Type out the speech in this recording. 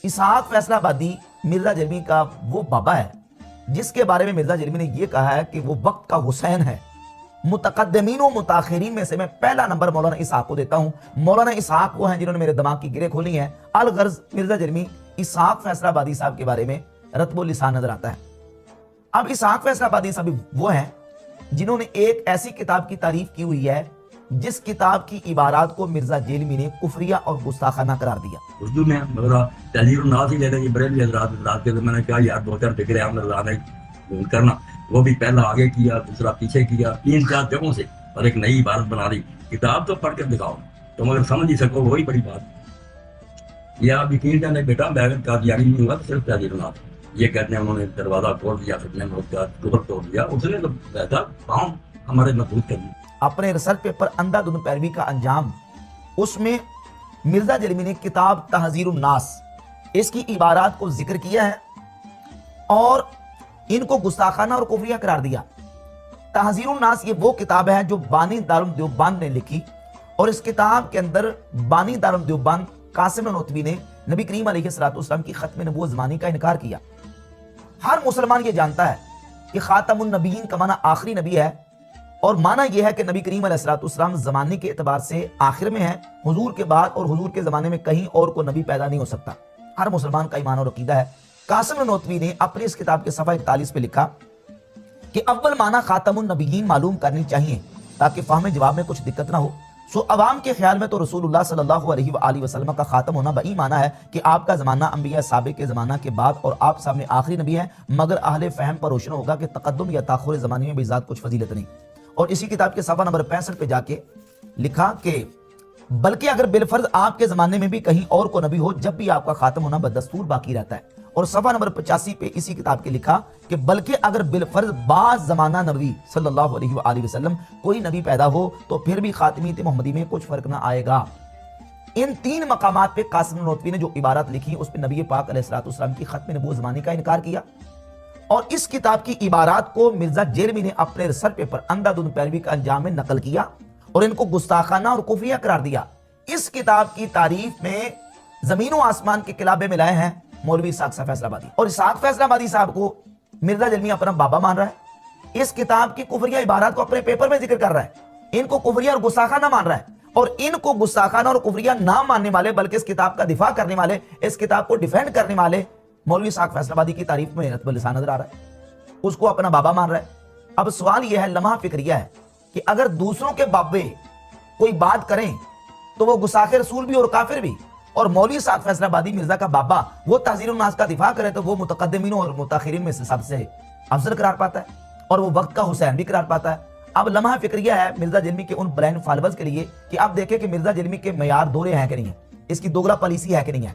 اسحاق فیصلہ آبادی مرزا جرمی کا وہ بابا ہے جس کے بارے میں مرزا جرمی نے یہ کہا ہے کہ وہ وقت کا حسین ہے۔ متقدمین و متاخرین میں سے میں پہلا نمبر مولانا اسحاق کو دیتا ہوں۔ مولانا اسحاق وہ ہیں جنہوں نے میرے دماغ کی گرہ کھولی ہیں۔ الغرض مرزا جرمی اسحاق فیصلہ آبادی صاحب کے بارے میں رتب و لسان نظر آتا ہے۔ اب اسحاق فیصلہ آبادی صاحب وہ ہیں جنہوں نے ایک ایسی کتاب کی تعریف کی ہوئی ہے جس کتاب کی عبارات کو مرزا جیلمی نے کفریہ اور گستاخانہ قرار دیا۔ اردو میں میرا تحریر الناس ہی لے لیں، بریلوی حضرات کے میں نے کہا یار دو چار فکرے ہم نے کرنا، وہ بھی پہلا آگے کیا، دوسرا پیچھے کیا، 3-4 جگہوں سے، اور ایک نئی عبارت بنا دی۔ کتاب تو پڑھ کر دکھاؤ، تم اگر سمجھ ہی سکو وہی بڑی بات۔ یہ آپ یقین کریں بیٹا میں اگر قادیانی نہیں ہوا تو صرف تحریر الناس، یہ کہتے ہیں انہوں نے دروازہ توڑ دیا، فتنے میں اس کا کفر توڑ دیا، اس نے تو ایسا کام ہمارے محفوظ کر دیا۔ اپنے ریسرچ پیپر اندھا دھند پیروی کا انجام، اس میں مرزا جرمی نے کتاب تحذیر الناس اس کی عبارات کو ذکر کیا ہے اور ان کو گستاخانہ اور کفریہ قرار دیا۔ تحذیر الناس یہ وہ کتاب ہے جو بانی دارالعلوم دیوبند نے لکھی، اور اس کتاب کے اندر بانی دارالعلوم دیوبند قاسم نانوتوی نے نبی کریم علیہ السلام کی ختم نبوت زمانی کا انکار کیا۔ ہر مسلمان یہ جانتا ہے کہ خاتم النبیین کا معنی آخری نبی ہے، اور معنی یہ ہے کہ نبی کریم علیہ السلام زمانے کے اعتبار سے آخر میں ہے، حضور کے بعد اور حضور کے زمانے میں کہیں اور کو نبی پیدا نہیں ہو سکتا۔ ہر مسلمان کا ایمان اور عقیدہ ہے۔ قاسم نانوتوی نے اپنی اس کتاب کے صفحہ 41 پہ لکھا کہ اول معنی خاتم النبیین معلوم کرنی چاہیے تاکہ فہم جواب میں کچھ دقت نہ ہو۔ سو عوام کے خیال میں تو رسول اللہ صلی اللہ علیہ وآلہ وسلم کا خاتم ہونا بئی معنی ہے کہ آپ کا زمانہ انبیاء سابق کے زمانہ کے بعد اور آپ سامنے آخری نبی ہیں، مگر اہل فہم پر روشن ہوگا کہ تقدم یا تاخر زمانے میں بھی ذات کچھ فضیلت نہیں۔ اور اسی کتاب کے صفحہ نمبر 65 پہ جا کے لکھا کہ بلکہ اگر بالفرض آپ کے زمانے میں بھی کہیں اور کو نبی ہو، جب بھی آپ کا خاتم ہونا بدستور باقی رہتا ہے۔ اور صفحہ نمبر 85 پہ اسی کتاب کے لکھا کہ بلکہ اگر بالفرض بعض زمانہ نبی صلی اللہ علیہ وآلہ وسلم کوئی نبی پیدا ہو تو پھر بھی خاتمیت محمدی میں کچھ فرق نہ آئے گا۔ ان 3 مقامات پہ قاسم نانوتوی نے جو عبارات لکھی اس پہ نبی پاک علیہ السلام کی ختم نبوت زمانی کا انکار کیا، اور اس کتاب کی عبارات کو مرزا جیلمی نے اپنے ریسرچ پیپر اندھا دھند پیروی کا انجام میں نقل کیا اور ان کو گستاخانہ اور کفریہ قرار دیا۔ اس کتاب کی تعریف میں زمین و آسمان کے قلابے ملائے ہیں مولوی اسحاق فیصلہ آبادی، اور اسحاق فیصلہ آبادی صاحب کو مرزا جرمی اپنا بابا مان رہا ہے، اس کتاب کی کفریہ عبارات کو اپنے پیپر میں ذکر کر رہا ہے، ان کو کفریہ اور گستاخانہ مان رہا ہے، اور ان کو گستاخانہ اور کفریہ نہ ماننے والے بلکہ اس کتاب کا دفاع کرنے والے، اس کتاب کو ڈیفینڈ کرنے والے مولوی اسحاق فیصلہ آبادی کی تعریف میں رتب لسان نظر آ رہا ہے، اس کو اپنا بابا مان رہا ہے۔ اب سوال یہ ہے، لمحہ فکریہ ہے کہ اگر دوسروں کے بابے کوئی بات کریں تو وہ گستاخ رسول بھی اور کافر بھی، اور مولوی اسحاق فیصلہ آبادی مرزا کا بابا وہ تحذیر الناس کا دفاع کرے تو وہ متقدمین اور متاخرین میں سے سب سے افضل قرار پاتا ہے اور وہ وقت کا حسین بھی قرار پاتا ہے۔ اب لمحہ فکریہ ہے مرزا جرمی کے ان بلائنڈ فالوورز کے لیے کہ آپ دیکھیں کہ مرزا جرمی کے معیار دورے ہیں کہ نہیں ہیں، اس کی دوگلا پالیسی ہے کہ نہیں ہے۔